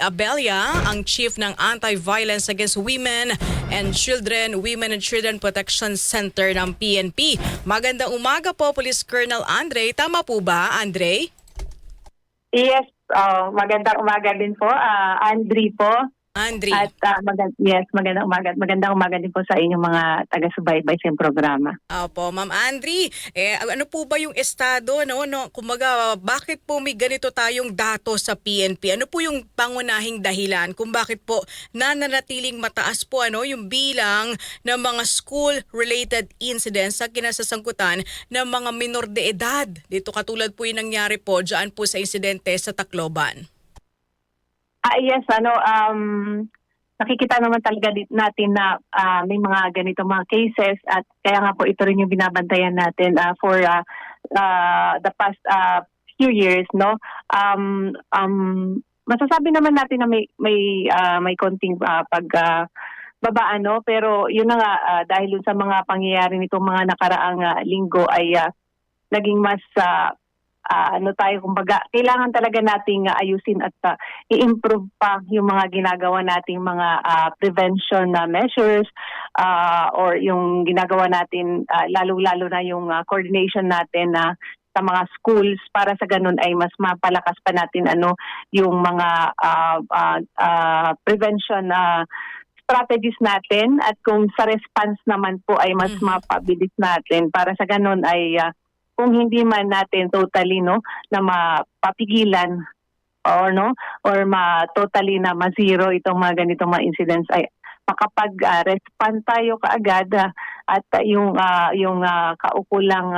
Abella, ang Chief ng Anti-Violence Against Women and Children, Women and Children Protection Center ng PNP. Magandang umaga po, Police Colonel Andre. Tama po ba, Andre? Yes, magandang umaga din po, Andri po. Andre. At magandang umaga din po sa inyong mga taga-subaybay sa programa. Opo, Ma'am Andre, ano po ba yung estado, kumaga, bakit po may ganito tayong datos sa PNP? Ano po yung pangunahing dahilan kung bakit po nananatiling mataas po yung bilang ng mga school-related incidents sa kinasasangkutan ng mga minor de edad? Dito katulad po yung nangyari po dyan po sa insidente sa Tacloban. Yes, nakikita naman talaga natin na may mga ganito mga cases at kaya nga po ito rin yung binabantayan natin for the past few years, no. Masasabi naman natin na may konting babaan, no, pero yun na nga dahil sa mga pangyayari nitong mga nakaraang linggo ay naging mas kumbaga, kailangan talaga nating ayusin at i-improve pa yung mga ginagawa nating mga prevention measures or yung ginagawa natin lalo-lalo na yung coordination natin sa mga schools para sa ganun ay mas mapalakas pa natin yung mga prevention strategies natin at kung sa response naman po ay mas mapabilis natin para sa ganun ay kung hindi man natin totally na mapapigilan or totally na ma-zero itong mga ganitong mga incidents ay makapag-respond tayo kaagad at yung kaukulang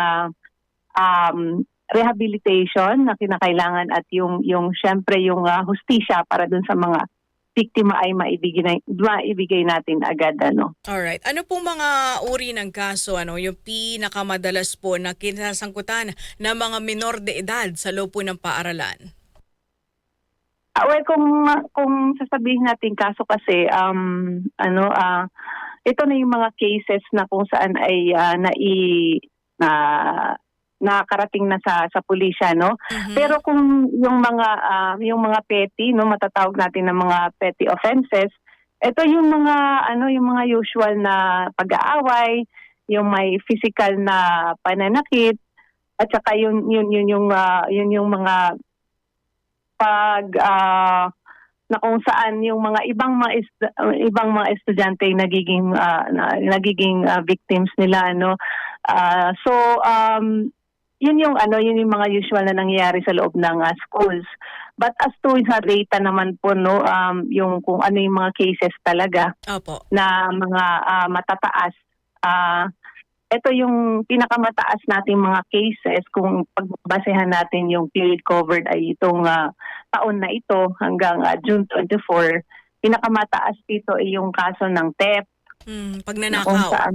rehabilitation na kinakailangan at yung syempre yung hustisya para dun sa mga biktima ay maibigay natin agad. Alright. Ano pong mga uri ng kaso, yung pinakamadalas po na kinasangkutan ng mga minor de edad sa loob po ng paaralan? Well, kung sasabihin natin kaso kasi, ito na yung mga cases na kung saan ay nakarating na sa pulisya, no. Pero kung yung mga petty, no, matatawag natin na mga petty offenses, ito yung mga usual na pag-aaway, yung may physical na pananakit at saka yun yung mga na kung saan yung mga ibang mga estudyante nagiging victims nila, no. Yun yung mga usual na nangyayari sa loob ng schools. But as to sa data naman po, no, yung kung ano yung mga cases talaga. Opo. Na mga matataas. Ito yung pinakamataas nating mga cases kung pagbasehan natin yung period covered ay itong taon na ito hanggang June 24. Pinakamataas dito ay yung kaso ng theft. Pagnanakaw.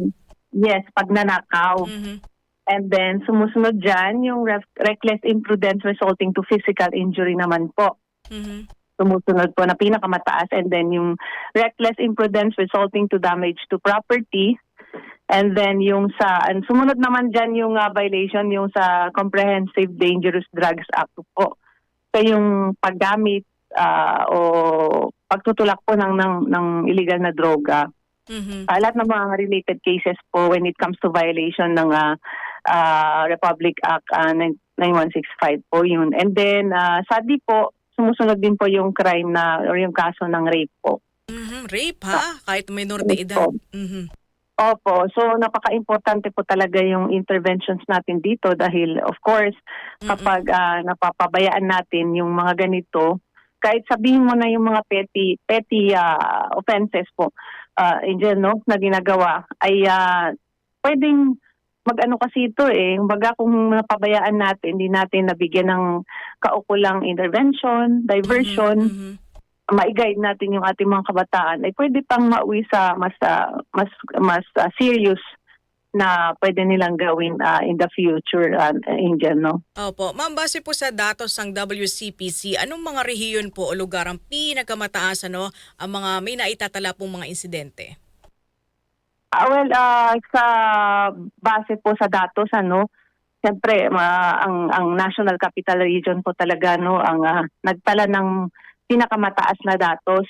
Yes, pagnanakaw. And then, sumusunod dyan, yung reckless imprudence resulting to physical injury naman po. Sumusunod po na pinakamataas. And then, yung reckless imprudence resulting to damage to property. And then, sumunod naman dyan yung violation, yung sa Comprehensive Dangerous Drugs Act po. So, yung paggamit o pagtutulak po ng illegal na droga. Lahat ng mga related cases po when it comes to violation ng Republic Act 9165 po yun. And then, sadly po, sumusunod din po yung crime or yung kaso ng rape po. Rape ha? Kahit minor de edad. Opo. So, napaka-importante po talaga yung interventions natin dito dahil, of course, kapag napapabayaan natin yung mga ganito, kahit sabihin mo na yung mga petty offenses po, Angel, no, na ginagawa, ay pwedeng kasi ito kumbaga kung napabayaan natin, hindi natin nabigyan ng kaukulang intervention, diversion, ma-guide natin yung ating mga kabataan, ay pwede pang mauwi sa mas serious na pwede nilang gawin in the future, Angel, no? Opo. Ma'am, base po sa datos ng WCPC, anong mga rehiyon po o lugar ang pinakamataas ang mga may naitatala pong mga insidente? Sa base po sa datos, siyempre ang National Capital Region po talaga, no, ang nagtala ng pinakamataas na datos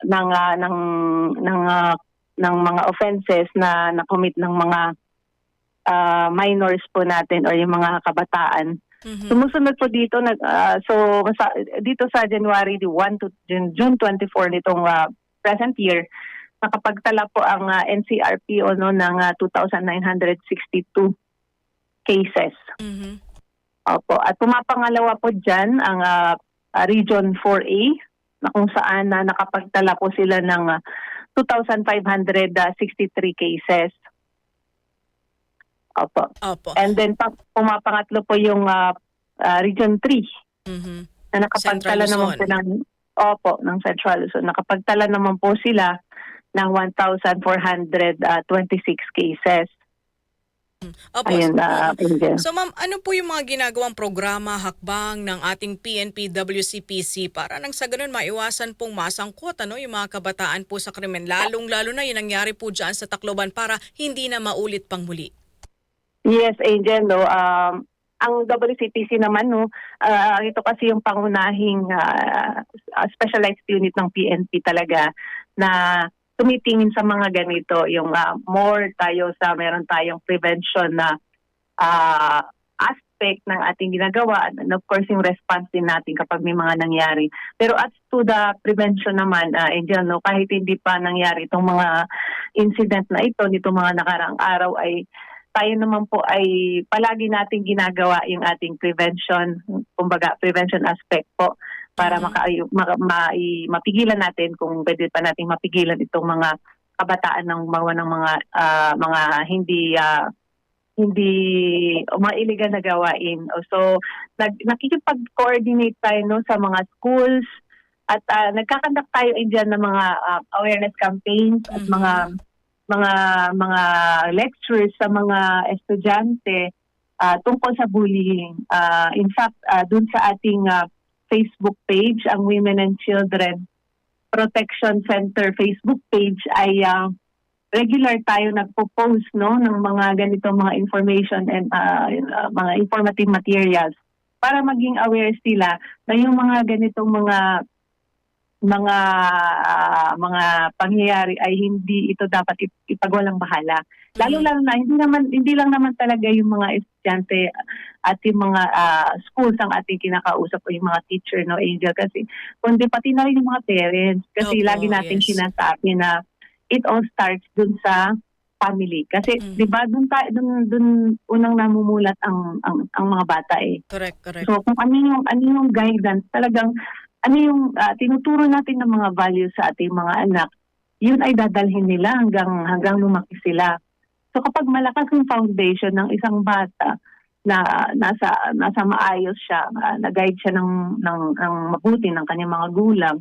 ng mga offenses na na-commit ng mga minors po natin or yung mga kabataan. Sumusunod po dito dito sa January 1 to June 24 nitong present year, nakapagtala po ang NCRP ng 2,962 cases. Opo, at pumapangalawa po diyan ang Region 4A na kung saan nakapagtala po sila ng 2,563 cases. Opo. And then pumapangatlo po yung Region 3 na nakapagtala naman po ng Central Luzon. Nakapagtala naman po sila ng 1,426 cases. Opo. Ayun, So ma'am, ano po yung mga ginagawang programa, hakbang ng ating PNP WCPC para nang sa ganun maiwasan pong masangkot yung mga kabataan po sa krimen, lalong-lalo na yung nangyari po dyan sa Tacloban para hindi na maulit pang muli? Yes, Angel, ang WCPC naman, ito kasi yung pangunahing specialized unit ng PNP talaga na tumitingin sa mga ganito, yung meron tayong prevention na aspect ng ating ginagawa, and of course yung response din natin kapag may mga nangyari. Pero as to the prevention naman, Angel, kahit hindi pa nangyari itong mga incident na ito, nitong mga nakaraang araw, ay tayo naman po ay palagi nating ginagawa yung ating prevention, kumbaga prevention aspect po, para mapigilan natin, kung pwede pa nating mapigilan itong mga kabataan ng mga hindi mga illegal na gawain. So nakikipag-coordinate tayo sa mga schools at nagkakandak tayo diyan ng mga awareness campaigns at mga lectures sa mga estudyante tungkol sa bullying. In fact, dun sa ating Facebook page, ang Women and Children Protection Center Facebook page, ay regular tayo nagpo-post ng mga ganitong mga information and mga informative materials para maging aware sila na yung mga ganitong mga pangyayari ay hindi ito dapat ipagwalang bahala. Lalo-lalo na hindi lang naman talaga yung mga estudyante at yung mga schools ang ating kinakausap o yung mga teacher, Angel, kasi kundi pati na rin yung mga parents, kasi lagi nating sinasabi na it all starts dun sa family. Kasi 'di ba dun unang namumulat ang mga bata eh. Correct. So kung ano yung guidance, talagang ano yung tinuturo natin ng mga values sa ating mga anak, yun ay dadalhin nila hanggang lumaki sila. So kapag malakas yung foundation ng isang bata na nasa maayos siya, na-guide siya ng mabuti ng kanyang mga gulang,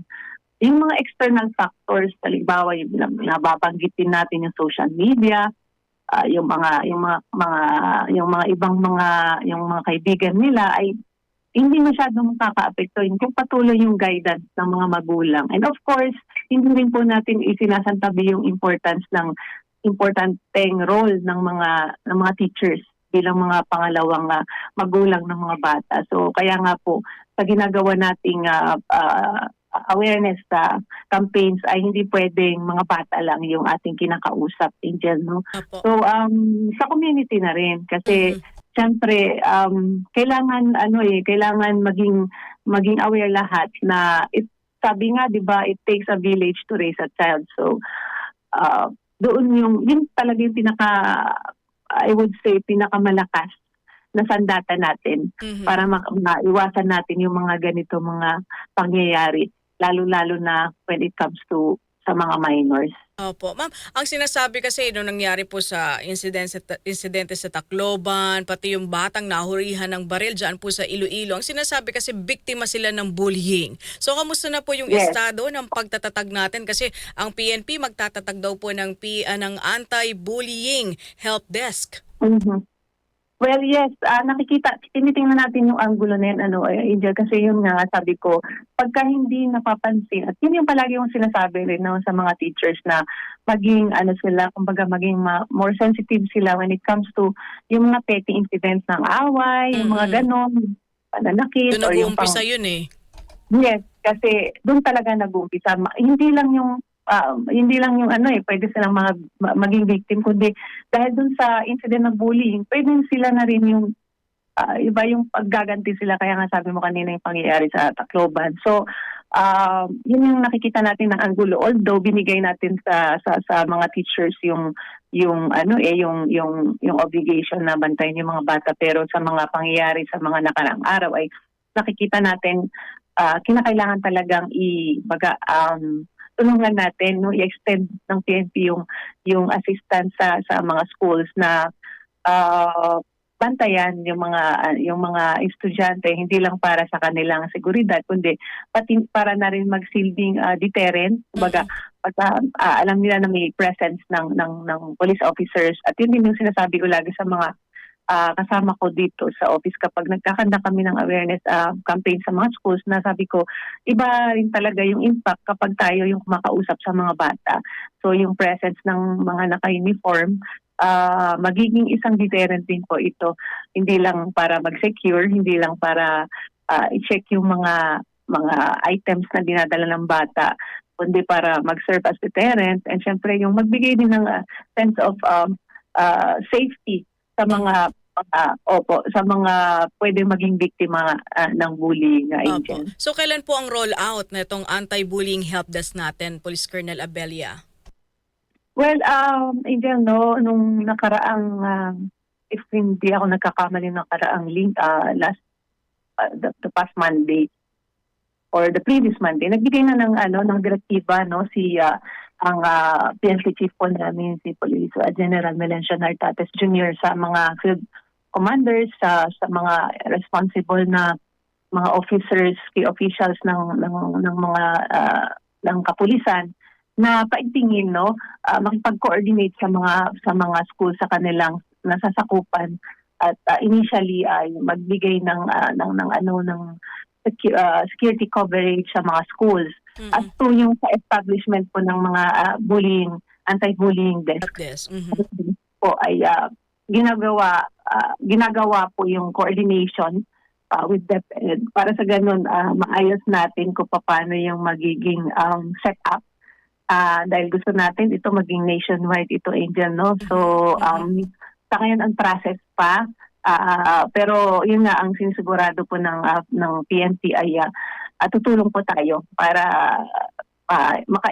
yung mga external factors, halimbawa yung nababanggitin natin yung social media, yung mga ibang mga kaibigan nila ay hindi masyadong makaka-apekto kung patuloy yung guidance ng mga magulang. And of course, hindi rin po natin isinasantabi yung importanteng role ng mga teachers bilang mga pangalawang magulang ng mga bata. So kaya nga po sa ginagawa nating awareness campaigns ay hindi pwedeng mga bata lang yung ating kinakausap, Angel, So sa community na rin kasi siyempre kailangan maging aware lahat na sabi nga 'di ba, it takes a village to raise a child. So doon yun talaga yung I would say pinakamalakas na sandata natin para maiwasan natin yung mga ganito mga pangyayari, lalo-lalo na when it comes to sa mga minors. Opo. Ma'am, ang sinasabi kasi nung nangyari po sa insidente sa Tacloban, pati yung batang nahurihan ng baril dyan po sa Iloilo, ang sinasabi kasi biktima sila ng bullying. So, kamusta na po yung estado ng pagtatatag natin? Kasi ang PNP magtatatag daw po ng anti-bullying help desk. Well, yes, tinitingnan natin yung angulo na yun, Angel, kasi yun nga sabi ko, pagka hindi napapansin, at yun yung palagi yung sinasabi rin sa mga teachers na maging, maging more sensitive sila when it comes to yung mga petty incidents ng away, yung mga ganon, pananakit. Doon nag-uumpisa yun eh. Yes, kasi doon talaga nag-uumpisa. Hindi lang yung ano pwede silang maging victim, kundi dahil doon sa incident ng bullying, pwede sila na rin yung iba yung paggaganti sila, kaya nga sabi mo kanina yung pangyayari sa Tacloban. So, yun yung nakikita natin ng anggulo. Although binigay natin sa mga teachers yung yung obligation na bantayan yung mga bata, pero sa mga pangyayari sa mga nakaraang araw ay nakikita natin kinakailangan talagang tulungan natin no, i-extend ng PNP yung assistance sa mga schools na bantayan yung mga estudyante, hindi lang para sa kanilang seguridad kundi pati para na rin magsilbing deterrent. Kumbaga alam nila na may presence ng police officers, at yun din yung sinasabi ko lagi sa mga kasama ko dito sa office kapag nagkakanda kami ng awareness campaign sa mga schools, na sabi ko, iba rin talaga yung impact kapag tayo yung kumakausap sa mga bata. So yung presence ng mga naka-uniform, magiging isang deterrent din po ito. Hindi lang para mag-secure, hindi lang para i-check yung mga items na dinadala ng bata, kundi para mag-serve as deterrent, and syempre yung magbigay din ng sense of safety sa mga sa mga pwedeng maging biktima ng bullying, Angel. Opo. So kailan po ang roll out na itong anti-bullying help desk natin, Police Colonel Abella? Well, Angel, no, nung nakaraang if hindi ako nagkakamali, nakaraang link the past Monday or the previous Monday, nagbigay na ng direktiba, no, ang PNP chief po namin, si Police General Melencio Nartates Jr. sa mga field commanders, sa mga responsible na mga officers, key officials ng mga ng kapulisan, na paigtingin, no, makipag-coordinate sa mga school sa kanilang nasasakupan, at initially ay magbigay ng security coverage sa mga schools. Mm-hmm. At to yung sa establishment po ng mga anti-bullying desk. Po ay ginagawa po yung coordination with DepEd para sa ganun maayos natin kung paano yung magiging setup, dahil gusto natin ito maging nationwide, ito, Angel, no? So sa ngayon ang process pa, pero yun nga ang sinisigurado po ng PNP ay tutulong po tayo para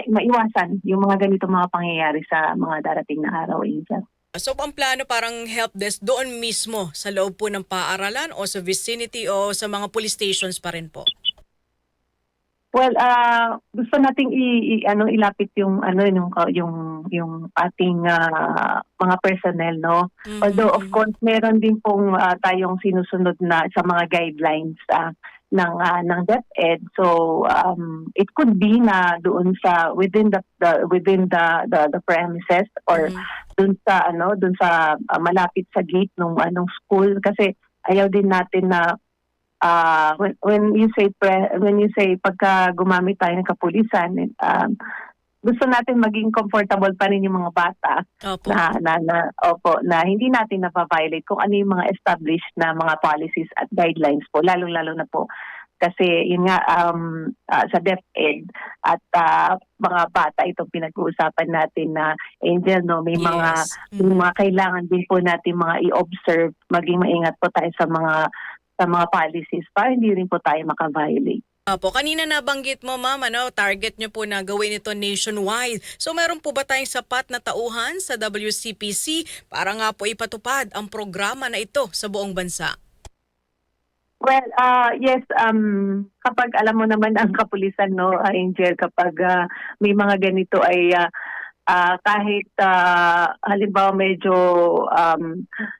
maiwasan yung mga ganitong mga pangyayari sa mga darating na araw, Angel. So ang plano parang help desk doon mismo sa loob po ng paaralan o sa vicinity o sa mga police stations pa rin po? Well, gusto nating ilapit yung ating mga personnel, no. Mm-hmm. Although of course meron din pong tayong sinusunod na sa mga guidelines ng DepEd. So it could be na doon sa within the premises, or doon sa malapit sa gate ng school, kasi ayaw din natin na when you say pagka gumamit tayo ng kapulisan, gusto natin maging comfortable pa rin yung mga bata. Opo. na hindi natin na-violate kung ano yung mga established na mga policies at guidelines po, lalo na po kasi yun nga sa DepEd at mga bata itong pinag-uusapan natin na, Angel, no, may mga kailangan din po natin mga i-observe, maging maingat po tayo sa mga policies para hindi rin po tayo maka-violate. Opo, kanina nabanggit mo, ma'am, target nyo po na gawin ito nationwide. So meron po ba tayong sapat na tauhan sa WCPC para nga po ipatupad ang programa na ito sa buong bansa? Well, yes, kapag alam mo naman ang kapulisan, no, Angel, kapag may mga ganito ay kahit halimbawa medyo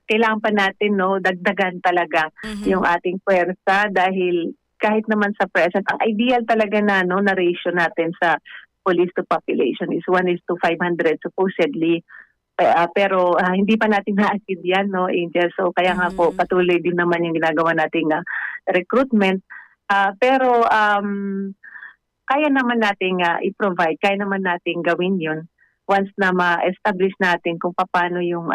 kailangan pa natin, no, dagdagan talaga yung ating pwersa, dahil kahit naman sa present, ang ideal talaga na ratio natin sa police to population is 1:500 supposedly. Pero hindi pa natin na-achieve yan, no, Angel? So kaya nga po patuloy din naman yung ginagawa nating recruitment. Pero kaya naman nating i-provide, kaya naman nating gawin yun once na ma-establish natin kung paano yung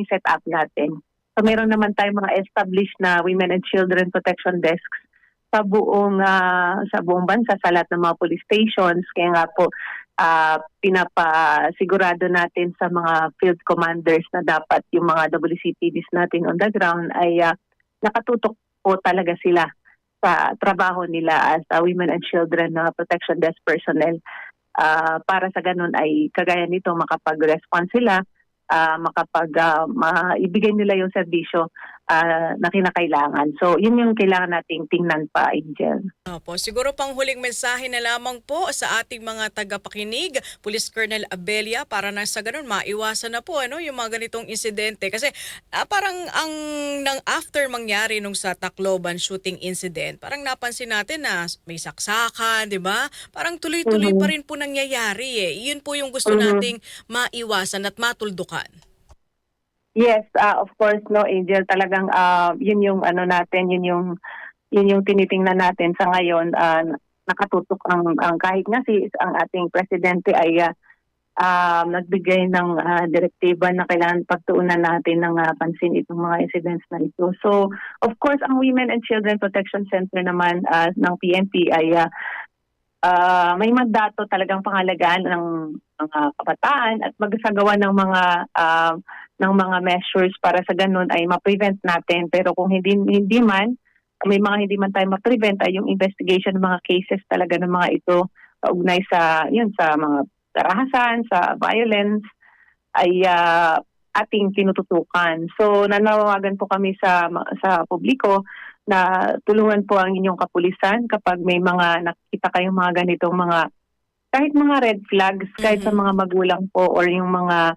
setup natin. So meron naman tayong mga established na women and children protection desks sa buong bansa, sa lahat ng mga police stations. Kaya nga po pinapasigurado natin sa mga field commanders na dapat yung mga WCPDs natin on the ground ay nakatutok po talaga sila sa trabaho nila as Women and Children Protection Desk personnel. Para sa ganun ay kagaya nito makapag-respond sila, ibigay nila yung serbisyo na kinakailangan. So, yun yung kailangan nating tingnan pa, Angel. Opo, siguro pang huling mensahe na lamang po sa ating mga tagapakinig, Police Colonel Abella, para na sa ganun maiwasan na po yung mga ganitong insidente. Kasi parang nang after mangyari nung sa Tacloban shooting incident, parang napansin natin na may saksakan, di ba? Parang tuloy-tuloy pa rin po nangyayari eh. Yun po yung gusto nating maiwasan at matuldukan. Yes, of course, no, Angel, talagang yun yung natin, yun yung tinitingnan natin sa ngayon. Nakatutok ang kahit nga ang ating presidente ay nagbigay ng direktiba na kailangan pagtuunan natin ng pansin itong mga incidents na ito. So, of course, ang Women and Children Protection Center naman ng PNP ay may mandato talagang pangalagaan ng mga kabataan at magsagawa ng mga measures para sa ganun ay ma-prevent natin. Pero kung hindi man, may mga hindi man tayo ma-prevent ay yung investigation ng mga cases talaga ng mga ito kaugnay sa mga karahasan, sa violence ay ating tinututukan. So nanawagan po kami sa publiko na tulungan po ang inyong kapulisan kapag may mga nakikita kayong mga ganitong kahit mga red flags, kahit sa mga magulang po or yung mga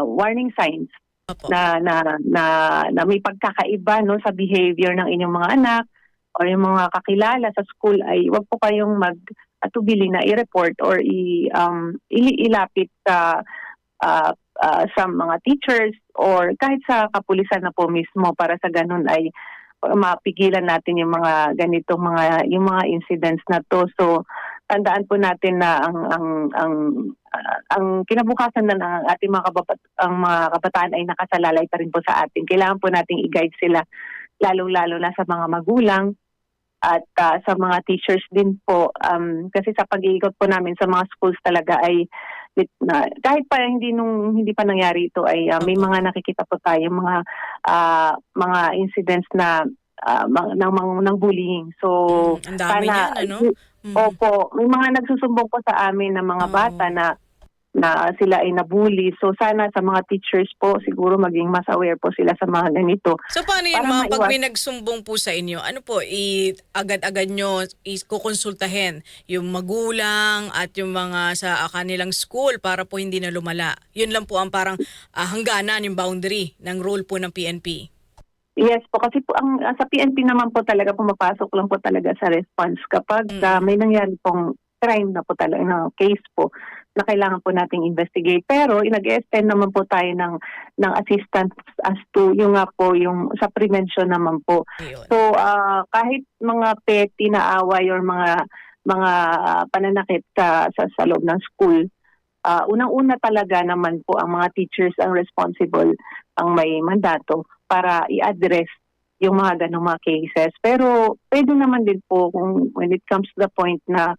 warning signs na may pagkakaiba sa behavior ng inyong mga anak or yung mga kakilala sa school ay wag po kayong mag-atubili na i-report or ilapit sa mga teachers or kahit sa kapulisan na po mismo para sa ganun ay mapigilan natin yung mga ganitong yung mga incidents na to. So tandaan po natin na ang kinabukasan na ng ating mga kabataan ay nakasalalay pa rin po sa atin. Kailangan po nating i-guide sila lalo-lalo na sa mga magulang at sa mga teachers din po. Kasi sa pag-iikot po namin sa mga schools talaga ay kahit pa hindi pa nangyari ito ay may mga nakikita po tayo mga incidents na ng bullying. So ang dami sana yan, opo, may mga nagsusumbong po sa amin ng mga bata na sila ay nabully. So sana sa mga teachers po siguro maging mas aware po sila sa mga ganito. So paano yun ma'am, pag may nagsumbong po sa inyo, agad-agad nyo kukonsultahin yung magulang at yung mga sa kanilang school para po hindi na lumala? Yun lang po ang parang hangganan, yung boundary ng role po ng PNP. Yes po, kasi po sa PNP naman po talaga pumapasok lang po talaga sa response kapag may nangyari pong crime na po talaga, na case po na kailangan po nating investigate. Pero nag-extend naman po tayo ng assistance as to yung sa prevention naman po. Ayun. So kahit mga petty na away or mga pananakit sa loob ng school, unang-una talaga naman po ang mga teachers ang responsible, ang may mandato para i-address yung mga ganong mga cases. Pero pwede naman din po kung when it comes to the point na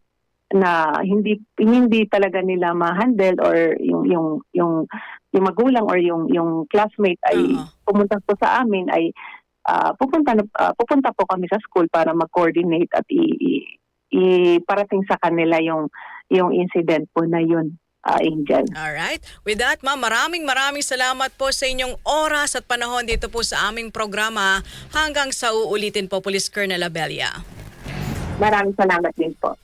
hindi talaga nila ma-handle or yung magulang or yung classmate ay pumunta po sa amin ay pupunta po kami sa school para mag-coordinate at iparating sa kanila yung incident po na yun. Angel. Alright. With that, ma'am, maraming salamat po sa inyong oras at panahon dito po sa aming programa. Hanggang sa uulitin po, Police Colonel Abella. Maraming salamat din po.